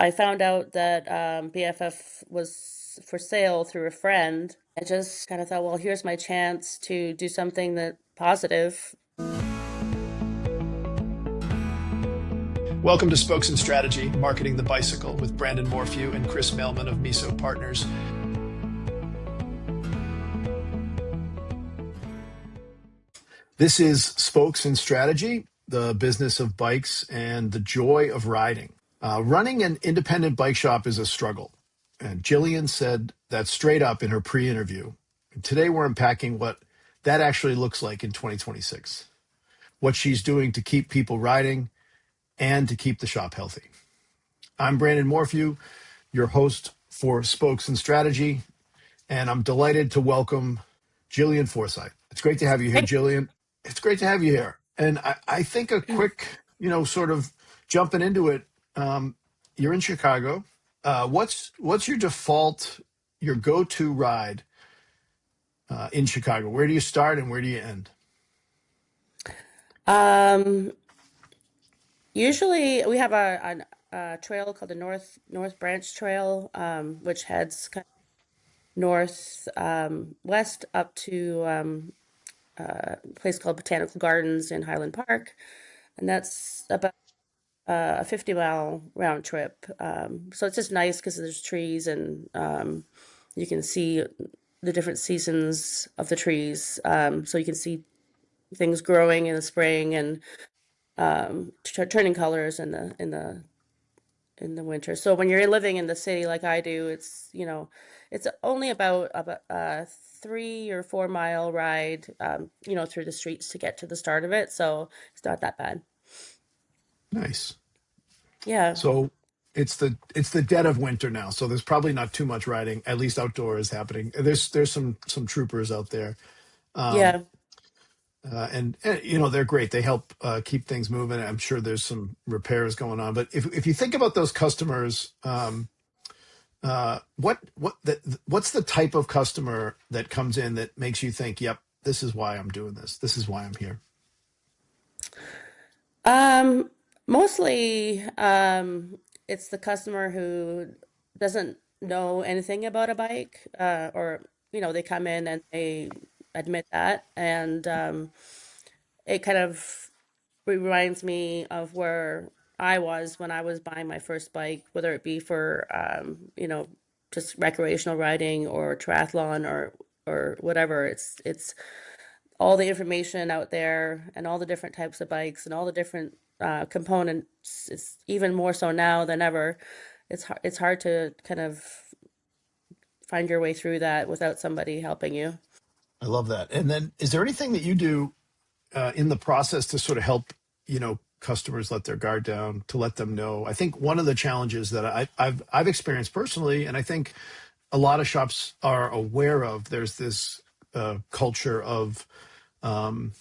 I found out that BFF was for sale through a friend. I just kind of thought, well, here's my chance to do something that positive. Welcome to Spokes and Strategy, Marketing the Bicycle with Brandon Morphew and Chris Mailman of Miso Partners. This is Spokes and Strategy, the business of bikes and the joy of riding. Running an independent bike shop is a struggle. And Gillian said that straight up in her pre-interview. And today we're unpacking what that actually looks like in 2026, what she's doing to keep people riding and to keep the shop healthy. I'm Brandon Morphew, your host for Spokes and Strategy, and I'm delighted to welcome Gillian Forsyth. It's great to have you here, Great. Gillian. It's great to have you here. And I think a quick, sort of jumping into it, you're in Chicago. What's your default, your go-to ride in Chicago? Where do you start and where do you end? Um, Usually we have a trail called the North Branch Trail, which heads kind of north west up to a place called Botanical Gardens in Highland Park, and that's about a 50-mile round trip. So it's just nice because there's trees and you can see the different seasons of the trees. So you can see things growing in the spring and turning colors in the winter. So when you're living in the city like I do, it's only about a 3 or 4 mile ride, through the streets to get to the start of it. So it's not that bad. Nice. Yeah, So it's the dead of winter now, so there's probably not too much riding, at least outdoors, happening. There's some troopers out there. Um, yeah. and they're great. They help keep things moving. I'm sure there's some repairs going on. But if you think about those customers, what's the type of customer that comes in that makes you think, "Yep, this is why I'm doing this. This is why I'm here." Um, Mostly, it's the customer who doesn't know anything about a bike, or they come in and they admit that, and it kind of reminds me of where I was when I was buying my first bike, whether it be for just recreational riding or triathlon or whatever. It's all the information out there and all the different types of bikes and all the different components. It's even more so now than ever. It's hard to kind of find your way through that without somebody helping you. I love that. And then, is there anything that you do in the process to sort of help customers let their guard down, to let them know? I think one of the challenges that I've experienced personally, and I think a lot of shops are aware of, there's this culture of um,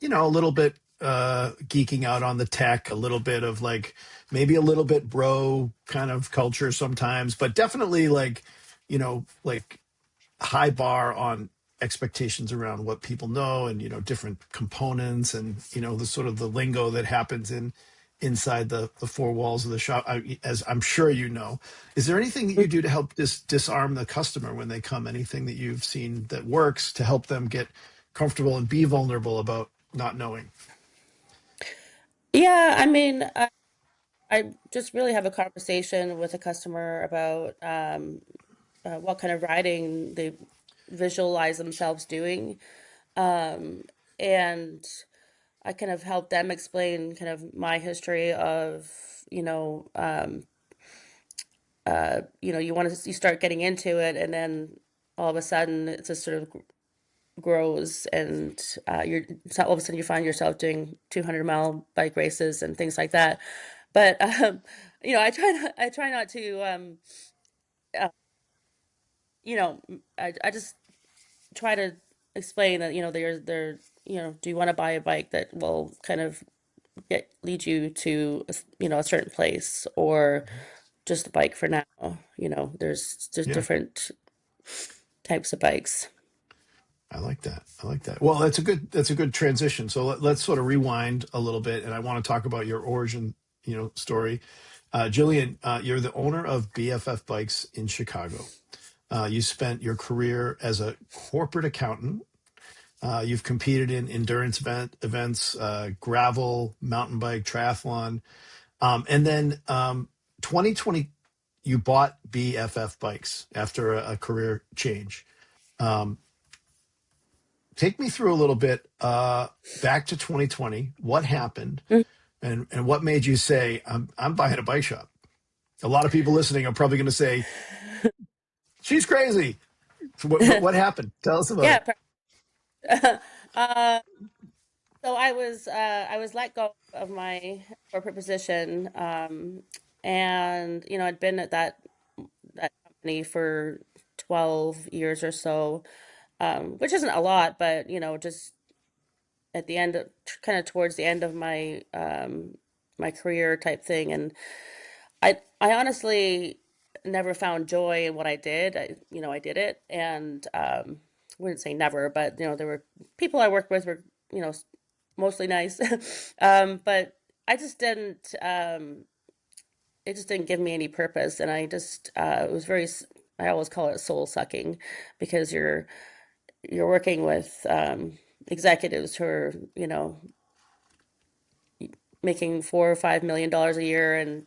a little bit geeking out on the tech, a little bit of like maybe a little bit bro kind of culture sometimes, but definitely like high bar on expectations around what people know, and different components, and the sort of the lingo that happens inside the four walls of the shop. As I'm sure you know, is there anything that you do to help disarm the customer when they come? Anything that you've seen that works to help them get comfortable and be vulnerable about not knowing? Yeah, I mean, I just really have a conversation with a customer about what kind of riding they visualize themselves doing. Um, and I kind of help them explain kind of my history of, you start getting into it, and then all of a sudden it just sort of grows, and so all of a sudden you find yourself doing 200-mile bike races and things like that. But I try not to, uh, I just try to explain that do you want to buy a bike that will kind of lead you to a certain place, or just a bike for now. There's Yeah. different types of bikes. I like that. I like that. Well, that's a good transition. So let's sort of rewind a little bit, and I want to talk about your origin, story. Gillian, you're the owner of BFF Bikes in Chicago. You spent your career as a corporate accountant. You've competed in endurance events, gravel, mountain bike, triathlon. And then 2020, you bought BFF Bikes after a career change. Um, Take me through a little bit back to 2020. What happened, Mhm. and what made you say, I'm buying a bike shop? A lot of people listening are probably going to say, she's crazy. So what happened? Tell us about Yeah. it. uh, so I was let go of my corporate position, and I'd been at that company for 12 years or so, which isn't a lot, but just at the end, kind of towards the end of my career type thing, and I honestly never found joy in what I did. I did it, and wouldn't say never, but there were people I worked with were mostly nice, but I just didn't. It just didn't give me any purpose, and I just it was very. I always call it soul sucking because you're working with executives who are making $4 or $5 million a year and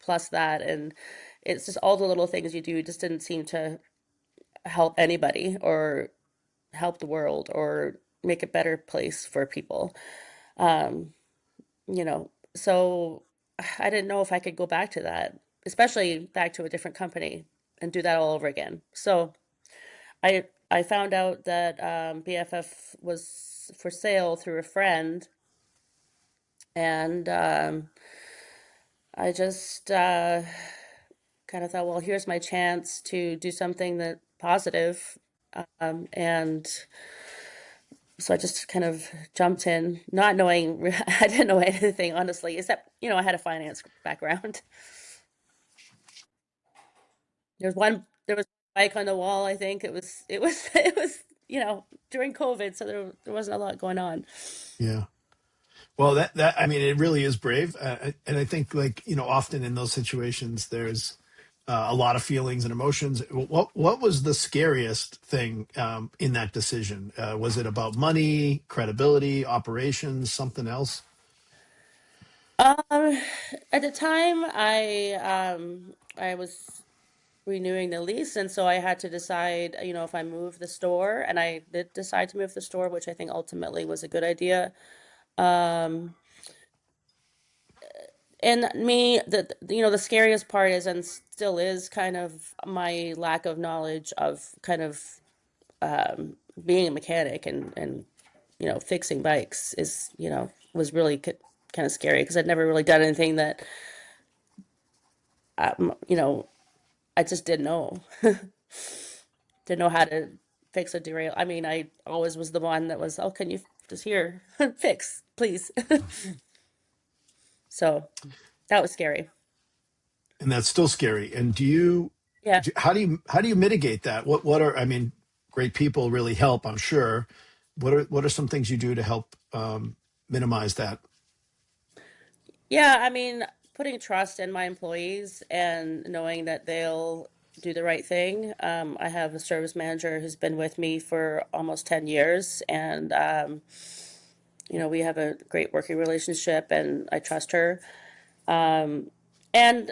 plus that, and it's just all the little things you do just didn't seem to help anybody or help the world or make a better place for people. Um, so I didn't know if I could go back to that, especially back to a different company and do that all over again. So I found out that BFF was for sale through a friend, and I just kind of thought, well, here's my chance to do something that positive. And so I just kind of jumped in, not knowing, I didn't know anything, honestly, except, I had a finance background. There was one bike on the wall, I think. It was, during COVID, so there wasn't a lot going on. Yeah. Well, I mean, it really is brave, and I think, like, often in those situations, there's a lot of feelings and emotions. What was the scariest thing in that decision? Was it about money, credibility, operations, something else? Um, at the time, I was renewing the lease, and so I had to decide, if I move the store, and I did decide to move the store, which I think ultimately was a good idea. Um, and me, the scariest part is, and still is, kind of my lack of knowledge of kind of being a mechanic and fixing bikes is, was really kind of scary because I'd never really done anything that, you know, I just didn't know. Didn't know how to fix a derail. I mean, I always was the one that was, oh, can you just here fix, please? So that was scary. And that's still scary. And Yeah. how do you mitigate that? What are, I mean, great people really help, I'm sure. What are some things you do to help minimize that? Yeah. I mean, putting trust in my employees and knowing that they'll do the right thing. I have a service manager who's been with me for almost 10 years, and, we have a great working relationship, and I trust her. And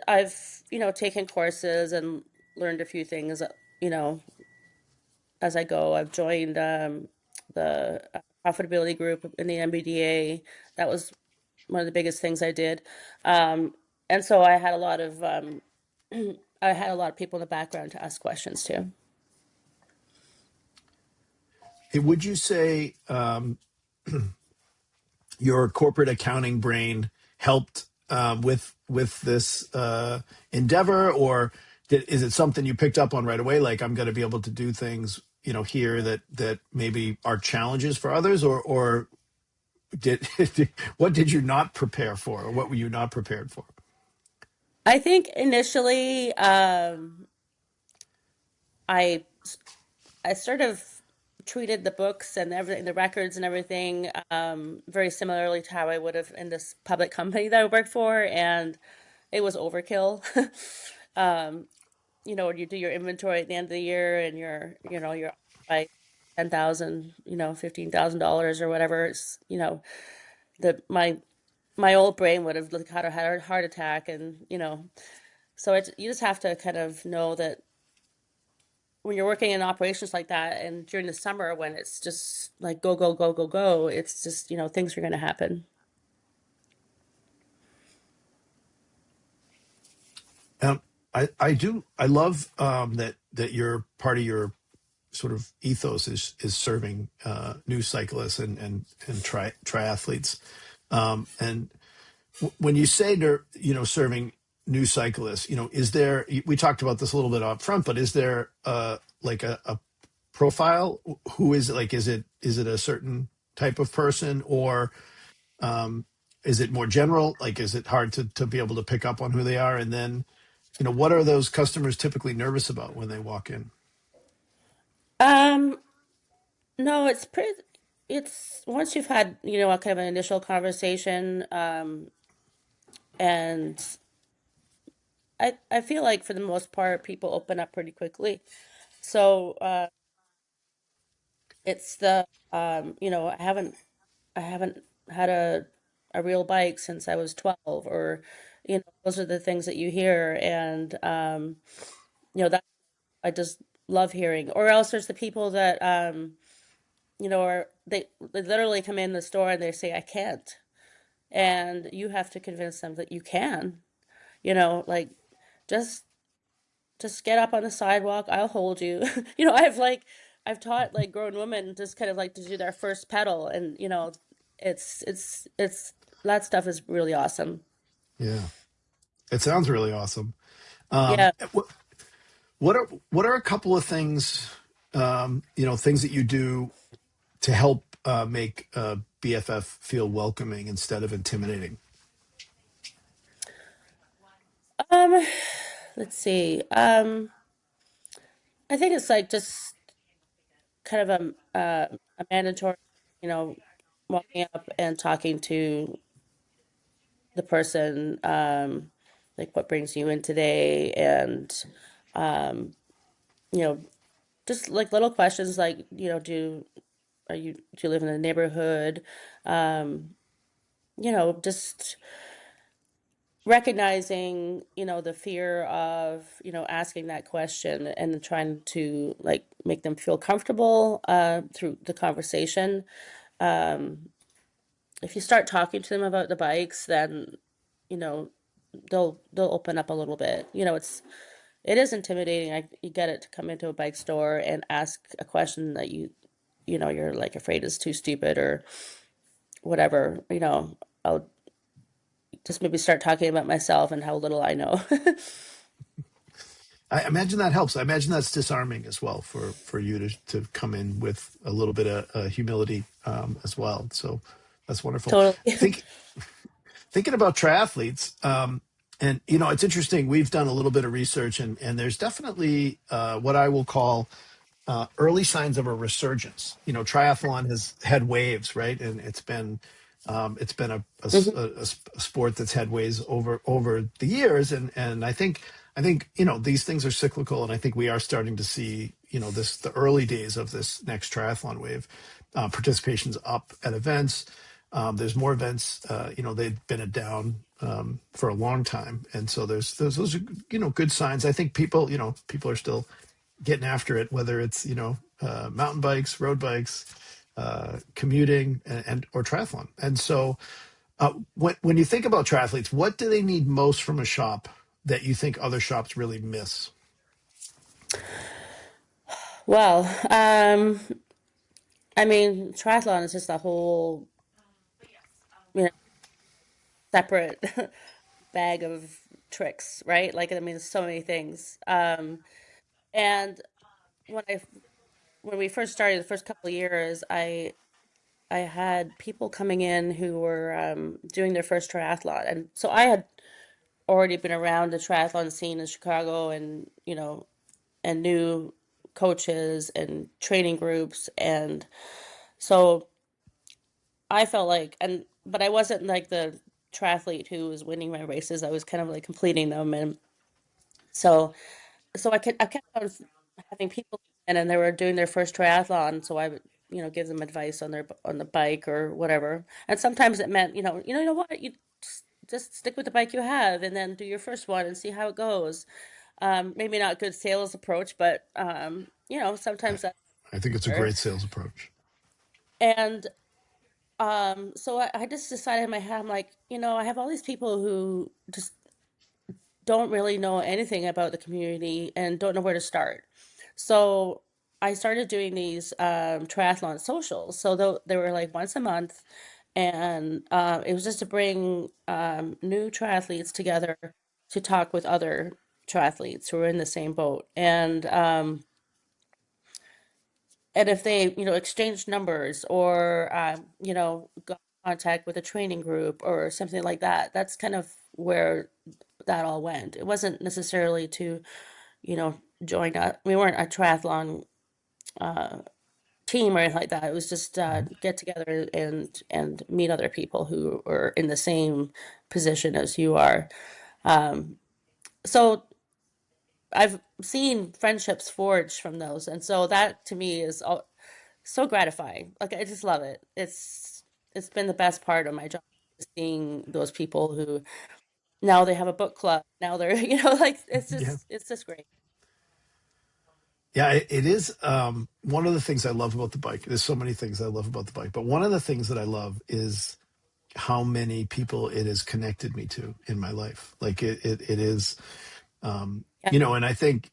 I've, taken courses and learned a few things, you know, as I go. I've joined the profitability group in the MBDA. That was one of the biggest things I did. Um, and so I had a lot of I had a lot of people in the background to ask questions to. Hey, would you say your corporate accounting brain helped with this endeavor, or is it something you picked up on right away? Like, I'm going to be able to do things, here that maybe are challenges for others, or did what did you not prepare for, or what were you not prepared for? I think initially, I I sort of treated the books and everything, the records and everything, very similarly to how I would have in this public company that I work for. And it was overkill. Um, when you do your inventory at the end of the year and you're by 10,000, $15,000 or whatever, it's, the my old brain would have like had a heart attack, and so you just have to kind of know that when you're working in operations like that and during the summer when it's just like go go go go go, it's just things are going to happen. Um, I love that you're part of your sort of ethos is serving new cyclists and triathletes. And when you say they're, serving new cyclists, is there, we talked about this a little bit up front, but is there like a profile? Who is it? Like, is it a certain type of person, or is it more general? Like, is it hard to be able to pick up on who they are? And then, what are those customers typically nervous about when they walk in? Um, no, it's once you've had, a kind of an initial conversation, and I feel like for the most part people open up pretty quickly. So, it's I haven't had a real bike since I was 12, or those are the things that you hear, and that I just love hearing. Or else there's the people that they literally come in the store and they say I can't, and you have to convince them that you can. Like, just get up on the sidewalk, I'll hold you. I've taught like grown women just kind of like to do their first pedal, and it's that stuff is really awesome. Yeah, it sounds really awesome. Yeah. What are a couple of things, things that you do to help make BFF feel welcoming instead of intimidating? Um, let's see. I think it's like just kind of a mandatory, you know, walking up and talking to the person, like what brings you in today, and um, you know, just like little questions like, do you live in the neighborhood? Um, just recognizing, the fear of, asking that question and trying to like make them feel comfortable through the conversation. Um, if you start talking to them about the bikes, then, you know, they'll open up a little bit. It is intimidating. You get it to come into a bike store and ask a question that you're like afraid is too stupid or whatever. I'll just maybe start talking about myself and how little I know. I imagine that helps. I imagine that's disarming as well for you to come in with a little bit of humility as well. So that's wonderful. Totally. Think Thinking about triathletes, and it's interesting. We've done a little bit of research, and there's definitely what I will call early signs of a resurgence. Triathlon has had waves, right? And it's been Mhm. a sport that's had waves over the years, and I think these things are cyclical, and I think we are starting to see the early days of this next triathlon wave. Participation's up at events. There's more events. They've been down for a long time, and so there's those are good signs. I think people are still getting after it, whether it's mountain bikes, road bikes, commuting, and or triathlon. And so when you think about triathletes, what do they need most from a shop that you think other shops really miss? Well, I mean, triathlon is just a whole, you know, separate bag of tricks, right? Like, I mean, there's so many things. And when I when we first started, the first couple of years, I had people coming in who were doing their first triathlon, and so I had already been around the triathlon scene in Chicago, and and knew coaches and training groups, and so I felt like, but I wasn't like the triathlete who was winning my races. I was kind of like completing them, and so I kept on having people in, and they were doing their first triathlon, so I would, give them advice on on the bike or whatever. And sometimes it meant, you know what, you just stick with the bike you have, and then do your first one and see how it goes. Maybe not good sales approach, but I, sometimes that's I think it's a better. great sales approach. And so I just decided in my head, I'm like, I have all these people who just don't really know anything about the community and don't know where to start. So I started doing these triathlon socials. So they were like once a month, and it was just to bring new triathletes together to talk with other triathletes who were in the same boat. And if they, exchanged numbers or, got in contact with a training group or something like that, that's kind of where that all went. It wasn't necessarily to, join a, we weren't a triathlon uh, team or anything like that. It was just Mhm. get together and meet other people who are in the same position as you are. Um, so I've seen friendships forged from those, and so that to me is so gratifying. Like I just love it. It's been the best part of my job, seeing those people who now they have a book club. Now they're, like Yeah. it's just great. Yeah, it is. One of the things I love about the bike, there's so many things I love about the bike, but one of the things that I love is how many people it has connected me to in my life. Like it is, Yeah. and I think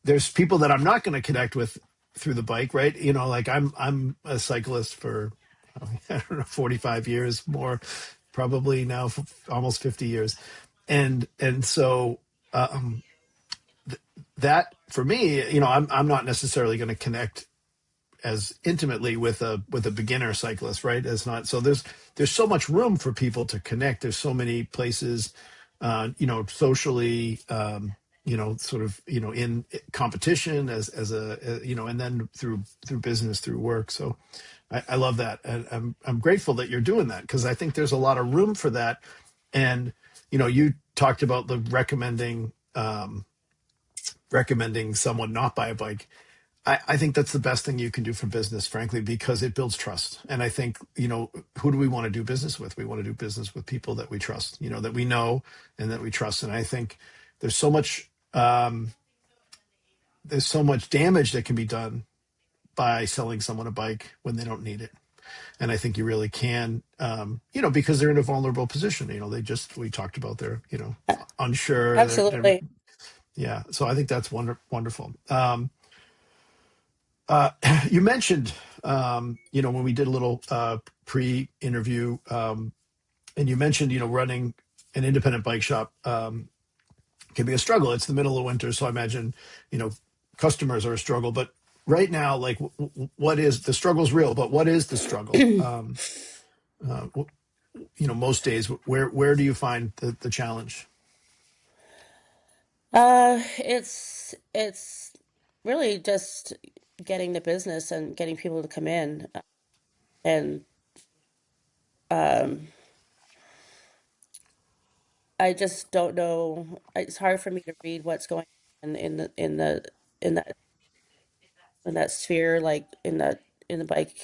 there's people that I'm not going to connect with through the bike, right? Like I'm a cyclist for, I don't know, 45 years more, probably now almost 50 years. And so, um, that for me, I'm not necessarily going to connect as intimately with a beginner cyclist, right? As not so there's so much room for people to connect. There's so many places, socially, sort of, in competition as a, and then through business, through work. So I love that, and I'm grateful that you're doing that because I think there's a lot of room for that. And you talked about the recommending someone not buy a bike. I think that's the best thing you can do for business, frankly, because it builds trust. And I think, who do we want to do business with? We want to do business with people that we trust, that we know and that we trust. And I think there's so much, there's so much damage that can be done by selling someone a bike when they don't need it. And I think you really can, because they're in a vulnerable position. We talked about their, unsure. Absolutely. Yeah. So I think that's wonderful. Uh, you mentioned, when we did a little pre-interview, and you mentioned, running an independent bike shop can be a struggle. It's the middle of winter, so I imagine, you know, customers are a struggle. But right now, like, what is the struggle's real? But what is the struggle? Uh, most days, where do you find the challenge? It's really just getting the business and getting people to come in, and um, I just don't know. It's hard for me to read what's going on in that in that sphere, like in the bike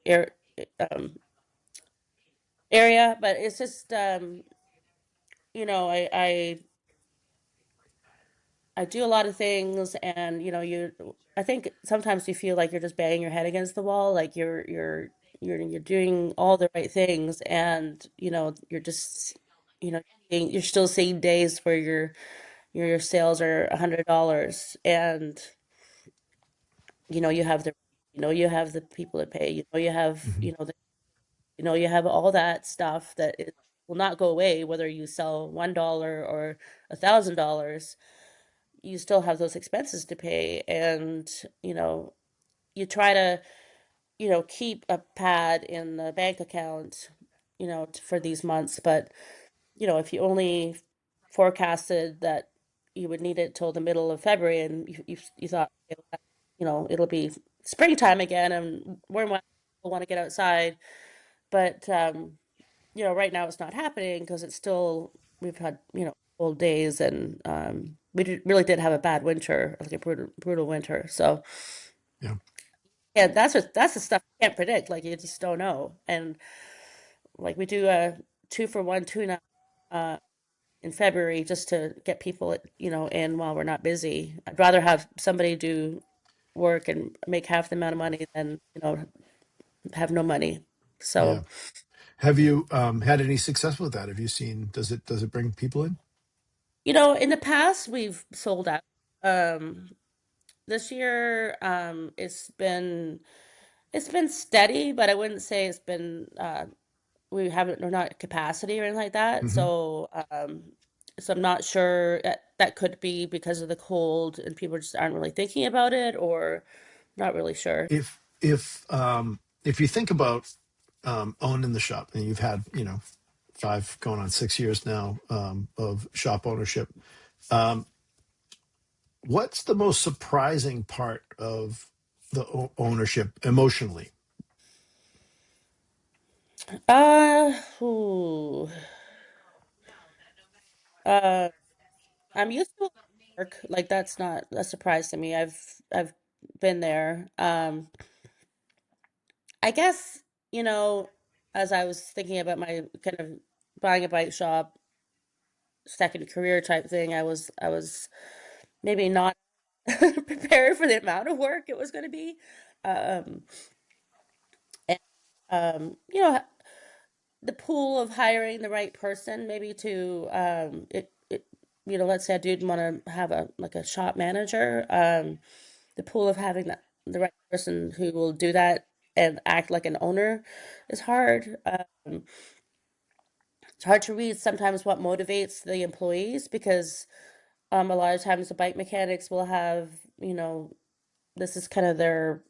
air um, area. But it's just I do a lot of things, and I think sometimes you feel like you're just banging your head against the wall, like you're doing all the right things, and you're just you're still seeing days where your sales are $100, and you have you have the people to pay, you have Mhm. you have all that stuff that it will not go away whether you sell $1 or $1,000. You still have those expenses to pay, and you try to keep a pad in the bank account for these months, but if you only forecasted that you would need it till the middle of February, and you thought it'll be springtime again and warm weather, people want to get outside, but right now it's not happening because it's still we've had, cold days and really did have a bad winter, like a brutal winter. So Yeah. yeah, that's the stuff you can't predict. Like you just don't know. And like we do a 2-for-1 tune-up uh, in February just to get people, in while we're not busy. I'd rather have somebody do work and make half the amount of money than, have no money. Yeah. So, Have you had any success with that? Have you seen, does it bring people in? in the past we've sold out. Um, this year, it's been steady, but I wouldn't say it's been we're not at capacity or anything like that. Hmm. So I'm not sure that could be because of the cold and people just aren't really thinking about it, or not really sure. If you think about owning the shop, and you've had, 5 going on 6 years now of shop ownership, um, what's the most surprising part of the ownership emotionally? Ooh, uh, I'm used to work. Like that's not a surprise to me. I've been there. I guess, you know, as I was thinking about my kind of buying a bike shop, second career type thing, I was maybe not prepared for the amount of work it was going to be. Um, and the pool of hiring the right person, maybe to let's say I did want to have a like a shop manager. The pool of having the right person who will do that and act like an owner is hard. It's hard to read sometimes what motivates the employees because a lot of times the bike mechanics will have, this is kind of their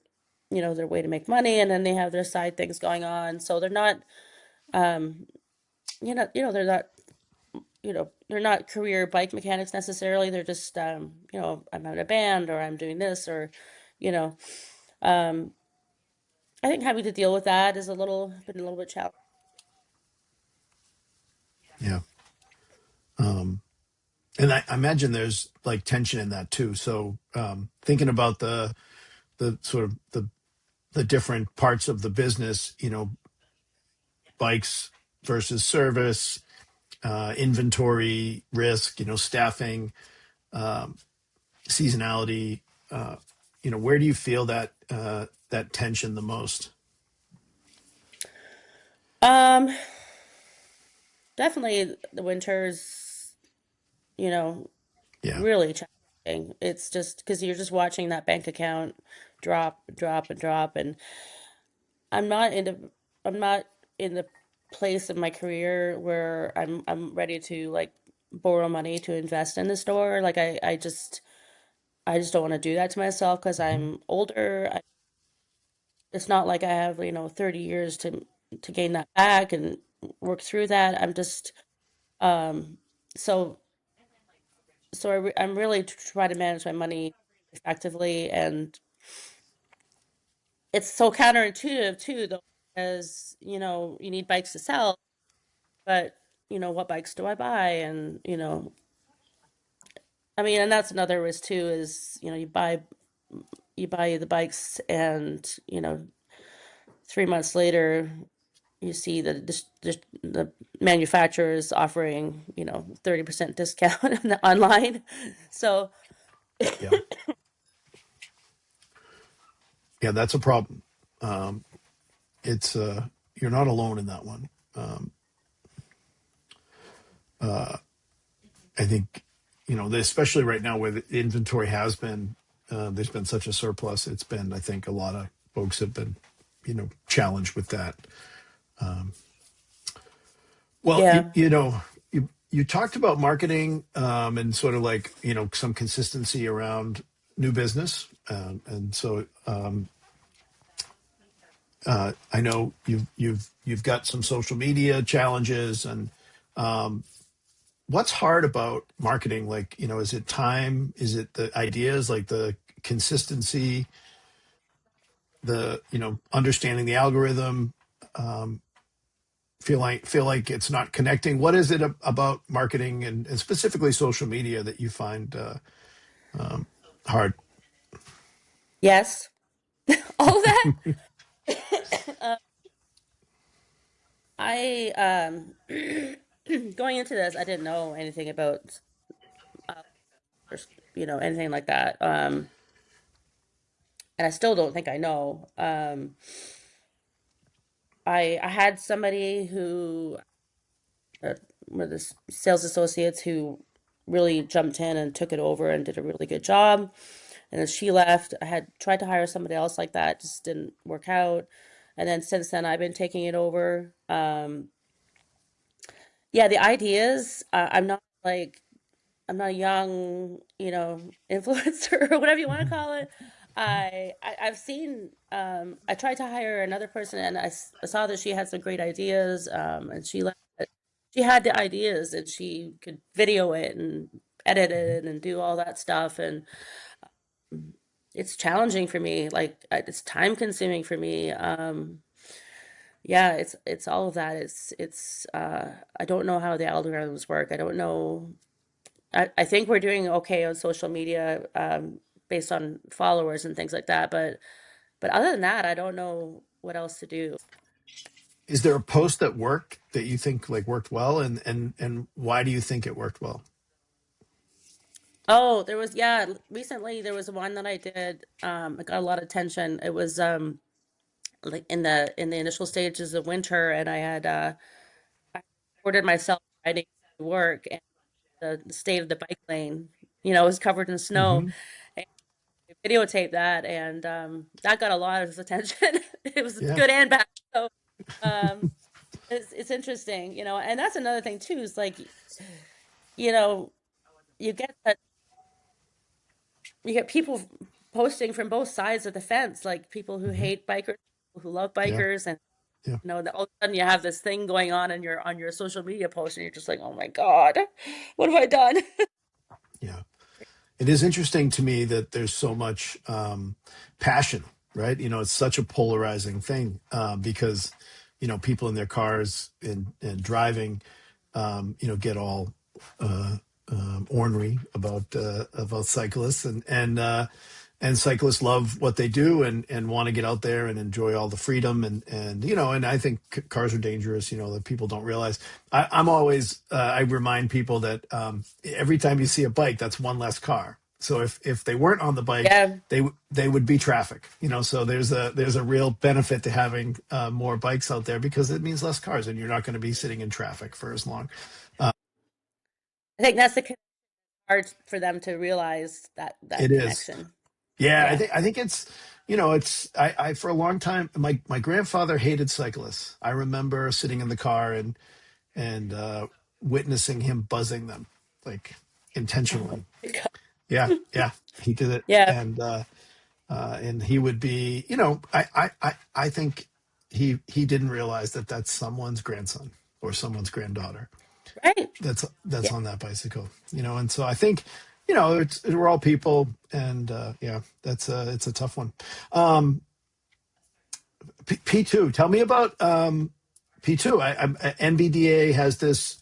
way to make money, and then they have their side things going on. So they're not, um, they're not career bike mechanics necessarily. They're just, I'm in a band or I'm doing this or, you know, um, I think having to deal with that is been a little bit challenging. Yeah. Um, and I imagine there's like tension in that too. So thinking about the sort of the different parts of the business, bikes versus service, inventory risk, staffing, um, seasonality. Uh, where do you feel that tension the most? Um, Definitely the winters, you know, Yeah. really challenging. It's just because you're just watching that bank account drop, drop, and drop, and I'm not in the I'm not in the place of my career where I'm ready to like borrow money to invest in the store. Like I just don't want to do that to myself because Mhm. I'm older. It's not like I have, 30 years to gain that back and work through that. I'm just um so I'm really trying to manage my money effectively, and it's so counterintuitive too, though, because you need bikes to sell, but what bikes do I buy? And I mean, and that's another risk too, is you buy the bikes, and 3 months later you see that the manufacturer is offering 30% discount online. So Yeah. Yeah, that's a problem. Um, it's you're not alone in that one. Um, uh, I think especially right now where the inventory has been, there's been such a surplus. It's been, I think, a lot of folks have been, challenged with that. Um, well, yeah. you talked about marketing and sort of like some consistency around new business, and so I know you've got some social media challenges, and what's hard about marketing? Like, is it time? Is it the ideas, like the consistency, the, understanding the algorithm? Um, feel like it's not connecting? What is it about marketing and specifically social media that you find um, hard? Yes, all of that. uh, I going into this, I didn't know anything about uh, or, anything like that. And I still don't think I know. I had somebody who one of the sales associates who really jumped in and took it over and did a really good job. And then she left. I had tried to hire somebody else like that, just didn't work out. And then since then, I've been taking it over. Yeah, the ideas. I'm not a young, influencer or whatever you want to call it. I've seen. I tried to hire another person, and I saw that she had some great ideas. And she had the ideas, and she could video it and edit it and do all that stuff. And it's challenging for me. Like it's time consuming for me. Yeah, it's all of that. I don't know how the algorithms work. I don't know. I think we're doing okay on social media, based on followers and things like that. But other than that, I don't know what else to do. Is there a post that worked that you think like worked well, and why do you think it worked well? Oh, yeah, recently there was one that I did. It got a lot of attention. It was like in the initial stages of winter, and I recorded myself riding to work, and the state of the bike lane, was covered in snow. Hmm. And I videotaped that, and that got a lot of attention. It was Yeah, good and bad. So um, it's interesting, and that's another thing too. Is like, you know, you get that you get people posting from both sides of the fence, like people who hmm, hate bikers, people who love yeah, bikers, and yeah, all of a sudden you have this thing going on in your social media post, and you're just like, oh my God, what have I done? yeah. It is interesting to me that there's so much passion, right? It's such a polarizing thing because, people in their cars and driving, get all uh, ornery about cyclists and cyclists love what they do and want to get out there and enjoy all the freedom and I think cars are dangerous, that people don't realize. I'm always I remind people that every time you see a bike, that's one less car. So if they weren't on the bike, Yeah, they would be traffic, so there's a real benefit to having more bikes out there because it means less cars and you're not going to be sitting in traffic for as long. I think that's the hard for them to realize that It is. connection. Yeah, I Yeah. think I think it's it's I for a long time my grandfather hated cyclists. I remember sitting in the car and witnessing him buzzing them like Oh intentionally. my God. Yeah, yeah, he did it, Yeah. and he would be I think he didn't realize that that's someone's grandson or someone's granddaughter Right. that's Yeah. on that bicycle, and so I think we're all people, and yeah, it's a tough one. um P2, tell me about P2. NVDA has this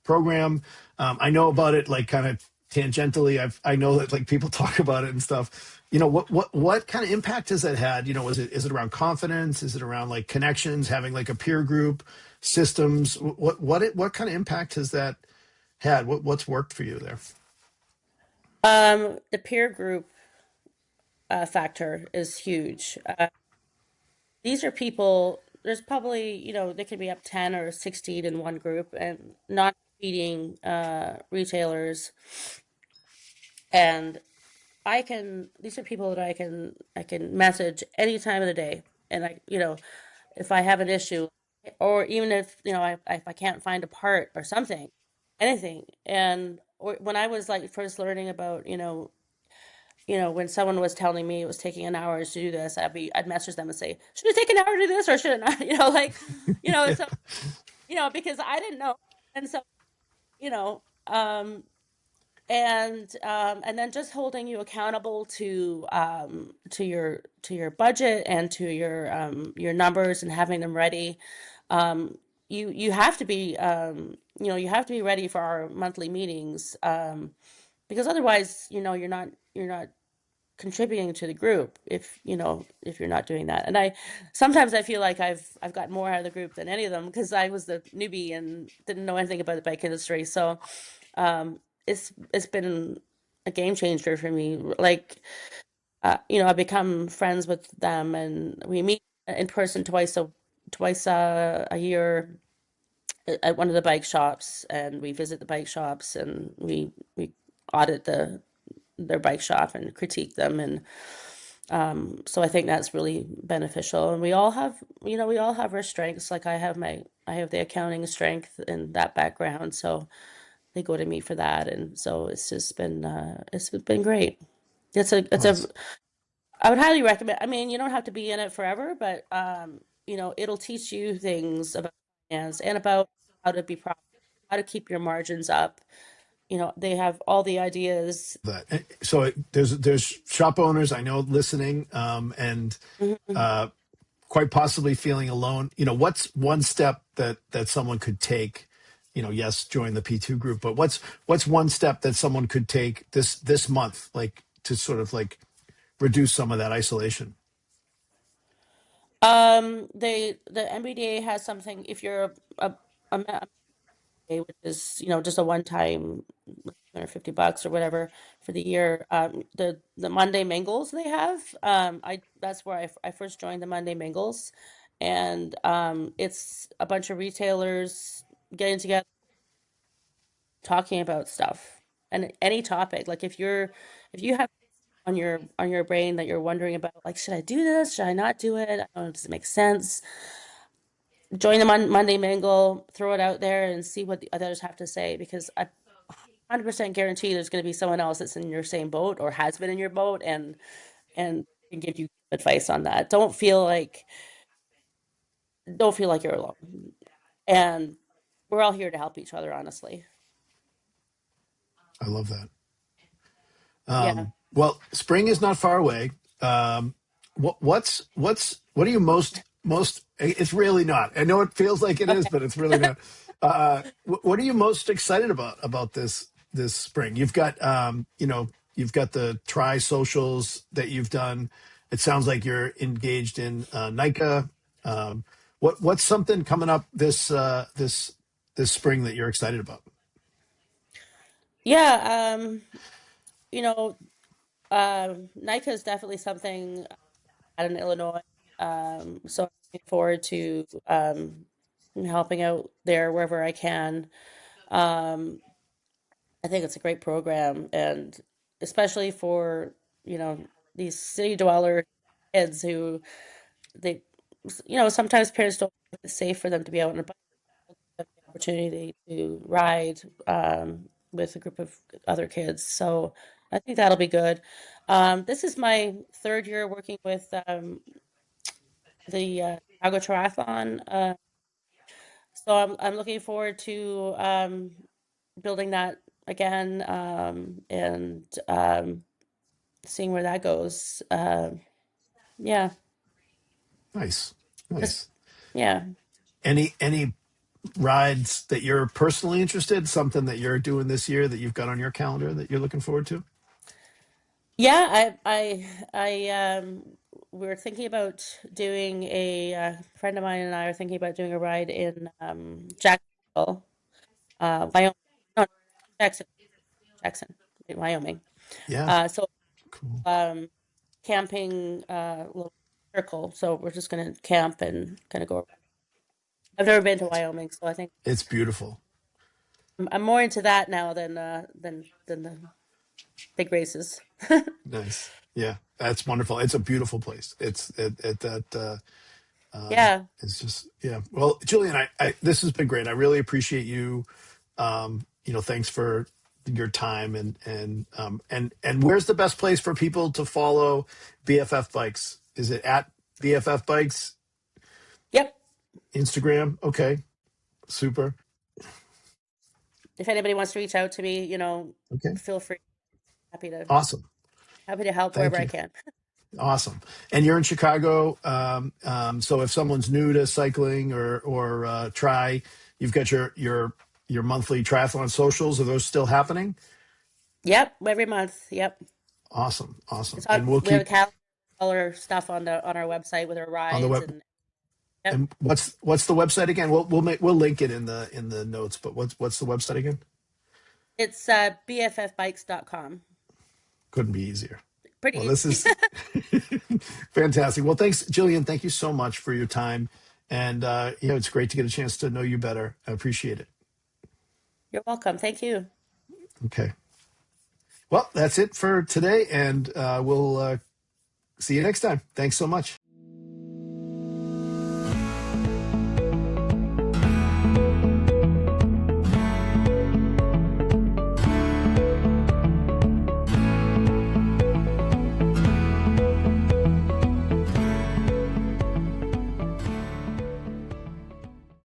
program. I know about it like kind of tangentially. I know that like people talk about it and stuff. What kind of impact has that had? Is it around confidence? Is it around like connections, having like a peer group, systems? What kind of impact has that had? What's worked for you there? The peer group factor is huge. These are people, there's probably, there could be up 10 or 16 in one group and not competing retailers. And these are people that I can message any time of the day. And if I have an issue, or even if, if I can't find a part or something, anything. And or when I was like first learning about, when someone was telling me it was taking an hour to do this, I'd message them and say, should it take an hour to do this or should it not? Yeah. So, because I didn't know. And so, you know, um, and then just holding you accountable to your budget and to your numbers and having them ready. you have to be you have to be ready for our monthly meetings, because otherwise, you're not contributing to the group if if you're not doing that. And I sometimes I feel like I've gotten more out of the group than any of them because I was the newbie and didn't know anything about the bike industry. So it's been a game changer for me. Like I've become friends with them, and we meet in person twice a year at one of the bike shops, and we visit the bike shops, and we audit their bike shop and critique them. And so I think that's really beneficial. And we all have our strengths. Like I have the accounting strength and that background, so they go to me for that. And so it's been great. It's a Nice. I would highly recommend. I mean, you don't have to be in it forever, but it'll teach you things about finance and about how to be profitable, how to keep your margins up. They have all the ideas. That so there's shop owners I know listening, and Mhm. uh, quite possibly feeling alone. What's one step that someone could take? Yes, join the P2 group, but what's one step that someone could take this month, like to sort of like reduce some of that isolation? The MBDA has something. If you're a which is just a one time $250 or whatever for the year. The Monday Mingles they have. I That's where I first joined the Monday Mingles, and it's a bunch of retailers getting together talking about stuff and any topic. Like if you have on your brain that you're wondering about, like, should I do this? Should I not do it? I don't know, does it make sense? Join the Monday Mingle, throw it out there, and see what the others have to say. Because I 100% guarantee there's going to be someone else that's in your same boat or has been in your boat, and can give you advice on that. Don't feel like you're alone. And we're all here to help each other, honestly. I love that. Yeah. Well, spring is not far away. What are you most? It's really not. I know it feels like it is, Okay. but it's really not. What are you most excited about this spring? You've got the tri socials that you've done. It sounds like you're engaged in NICA. What's something coming up this spring that you're excited about? Yeah. You know, NICA is definitely something out in Illinois. So I'm looking forward to helping out there wherever I can. Um, I think it's a great program, and especially for, you know, these city dweller kids who they, sometimes parents don't think it's safe for them to be out on a bike. Have the opportunity to ride with a group of other kids. So I think that'll be good. This is my third year working with the Chicago Triathlon. So I'm looking forward to building that again, and seeing where that goes. Yeah, Nice, just nice. yeah, Any rides that you're personally interested, something that you're doing this year that you've got on your calendar that you're looking forward to? yeah. We were thinking about doing friend of mine and I are thinking about doing a ride in Jacksonville, Wyoming. No, Jackson, Jackson, Wyoming. Yeah, So cool. um, camping little circle. So we're just gonna camp and kind of go around. I've never been to It's Wyoming, so I think it's beautiful. I'm more into that now than the big races. Nice. Yeah, that's wonderful. It's a beautiful place. It that Yeah. it's just yeah. Well, Julian, I this has been great. I really appreciate you. Thanks for your time and where's the best place for people to follow BFF Bikes? Is it at BFF Bikes Yep. Instagram? Okay, super. If anybody wants to reach out to me, Okay, feel free. Happy to awesome. happy to help wherever Thank I you. can. Awesome. And you're in Chicago. So if someone's new to cycling or try, you've got your monthly triathlon socials. Are those still happening? Yep, every month. Yep. Awesome. Awesome. It's on And we'll we have a keep calendar, all our stuff on our website with our on the rides web. and yep. And what's the website again? We'll link it in the notes, but what's the website again? It's bffbikes.com. Couldn't be easier. Well, Pretty this easy. is fantastic. Well, thanks, Jillian. Thank you so much for your time. And it's great to get a chance to know you better. I appreciate it. You're welcome. Thank you. Okay. Well, that's it for today, and we'll see you next time. Thanks so much.